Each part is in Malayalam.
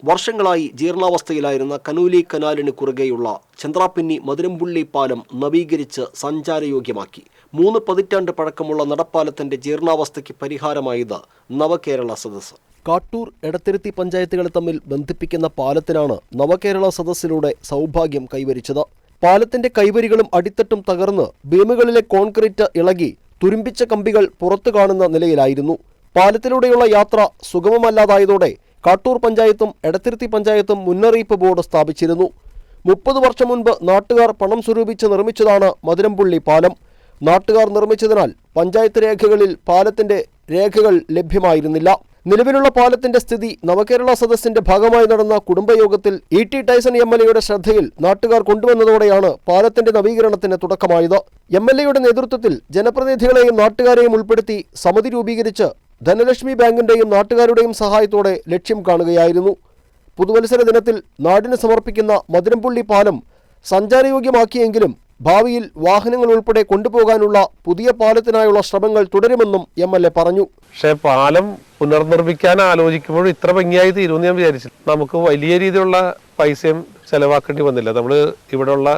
വർഷങ്ങളായി ജീർണാവസ്ഥയിലായിരുന്ന കനൂലി കനാലിന് കുറുകെയുള്ള ചന്ദ്രാപ്പിന്നി മധുരംപുള്ളി പാലം നവീകരിച്ച് സഞ്ചാരയോഗ്യമാക്കി. 3 പതിറ്റാണ്ട് പഴക്കമുള്ള നടപ്പാലത്തിന്റെ ജീർണാവസ്ഥയ്ക്ക് പരിഹാരമായത് നവകേരള സദസ്സ്. കാട്ടൂർ എടത്തിരുത്തി പഞ്ചായത്തുകളെ തമ്മിൽ ബന്ധിപ്പിക്കുന്ന പാലത്തിനാണ് നവകേരള സദസ്സിലൂടെ സൗഭാഗ്യം കൈവരിച്ചത്. പാലത്തിന്റെ കൈവരികളും അടിത്തട്ടും തകർന്ന് ബീമുകളിലെ കോൺക്രീറ്റ് ഇളകി തുരുമ്പിച്ച കമ്പികൾ പുറത്തു കാണുന്ന നിലയിലായിരുന്നു. പാലത്തിലൂടെയുള്ള യാത്ര സുഗമമല്ലാതായതോടെ കാട്ടൂർ പഞ്ചായത്തും എടത്തിരുത്തി പഞ്ചായത്തും മുന്നറിയിപ്പ് ബോർഡ് സ്ഥാപിച്ചിരുന്നു. 30 വർഷം മുൻപ് നാട്ടുകാർ പണം സ്വരൂപിച്ച് നിർമ്മിച്ചതാണ് മധുരംപുള്ളി പാലം. നാട്ടുകാർ നിർമ്മിച്ചതിനാൽ പഞ്ചായത്ത് രേഖകളിൽ പാലത്തിന്റെ രേഖകൾ ലഭ്യമായിരുന്നില്ല. നിലവിലുള്ള പാലത്തിന്റെ സ്ഥിതി നവകേരള സദസ്സിന്റെ ഭാഗമായി നടന്ന കുടുംബയോഗത്തിൽ ഇ ടി ടൈസൺ MLA ശ്രദ്ധയിൽ നാട്ടുകാർ കൊണ്ടുവന്നതോടെയാണ് പാലത്തിന്റെ നവീകരണത്തിന് തുടക്കമായത്. MLA നേതൃത്വത്തിൽ ജനപ്രതിനിധികളെയും നാട്ടുകാരെയും ഉൾപ്പെടുത്തി സമിതി രൂപീകരിച്ച് ധനലക്ഷ്മി ബാങ്കിന്റെയും നാട്ടുകാരുടെയും സഹായത്തോടെ ലക്ഷ്യം കാണുകയായിരുന്നു. പുതുവത്സര ദിനത്തിൽ നാടിന് സമർപ്പിക്കുന്ന മധുരംപുള്ളി പാലം സഞ്ചാരയോഗ്യമാക്കിയെങ്കിലും ഭാവിയിൽ വാഹനങ്ങൾ ഉൾപ്പെടെ കൊണ്ടുപോകാനുള്ള പുതിയ പാലത്തിനായുള്ള ശ്രമങ്ങൾ തുടരുമെന്നും MLA പറഞ്ഞു. പക്ഷേ പാലം പുനർനിർമ്മിക്കാൻ ആലോചിക്കുമ്പോൾ ഇത്ര ഭംഗിയായി തീരുമെന്ന് ഞാൻ വിചാരിച്ചു. നമുക്ക് വലിയ രീതിയിലുള്ള പൈസയും ചെലവാക്കേണ്ടി വന്നില്ല. നമ്മൾ ഇവിടെയുള്ള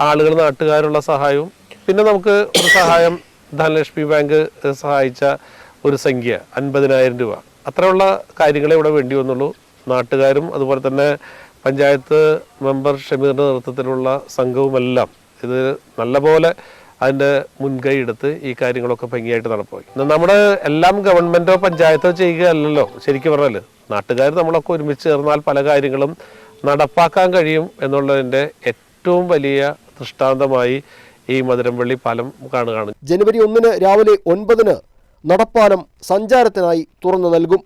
ആളുകൾ, നാട്ടുകാരുള്ള സഹായവും, പിന്നെ നമുക്ക് ഒരു സഹായം ധനലക്ഷ്മി ബാങ്ക് സഹായിച്ച ഒരു സംഖ്യ 50,000 രൂപ, അത്രയുള്ള കാര്യങ്ങളെ ഇവിടെ വേണ്ടി വന്നുള്ളൂ. നാട്ടുകാരും അതുപോലെ തന്നെ പഞ്ചായത്ത് മെമ്പർ ഷമീറിൻ്റെ നേതൃത്വത്തിലുള്ള സംഘവുമെല്ലാം ഇത് നല്ലപോലെ അതിൻ്റെ മുൻകൈ എടുത്ത് ഈ കാര്യങ്ങളൊക്കെ ഭംഗിയായിട്ട് നടപ്പായി. നമ്മുടെ എല്ലാം ഗവൺമെൻറ്റോ പഞ്ചായത്തോ ചെയ്യുകയല്ലല്ലോ ശരിക്കും പറഞ്ഞാൽ. നാട്ടുകാർ നമ്മളൊക്കെ ഒരുമിച്ച് ചേർന്നാൽ പല കാര്യങ്ങളും നടപ്പാക്കാൻ കഴിയും എന്നുള്ളതിൻ്റെ ഏറ്റവും വലിയ ദൃഷ്ടാന്തമായി ഈ മധുരംപള്ളി പാലം കാണുകയാണ്. ജനുവരി 1 രാവിലെ 9 നടപ്പാലം സഞ്ചാരത്തിനായി തുറന്നു നൽകും.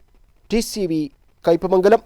TCV കയ്പമംഗലം.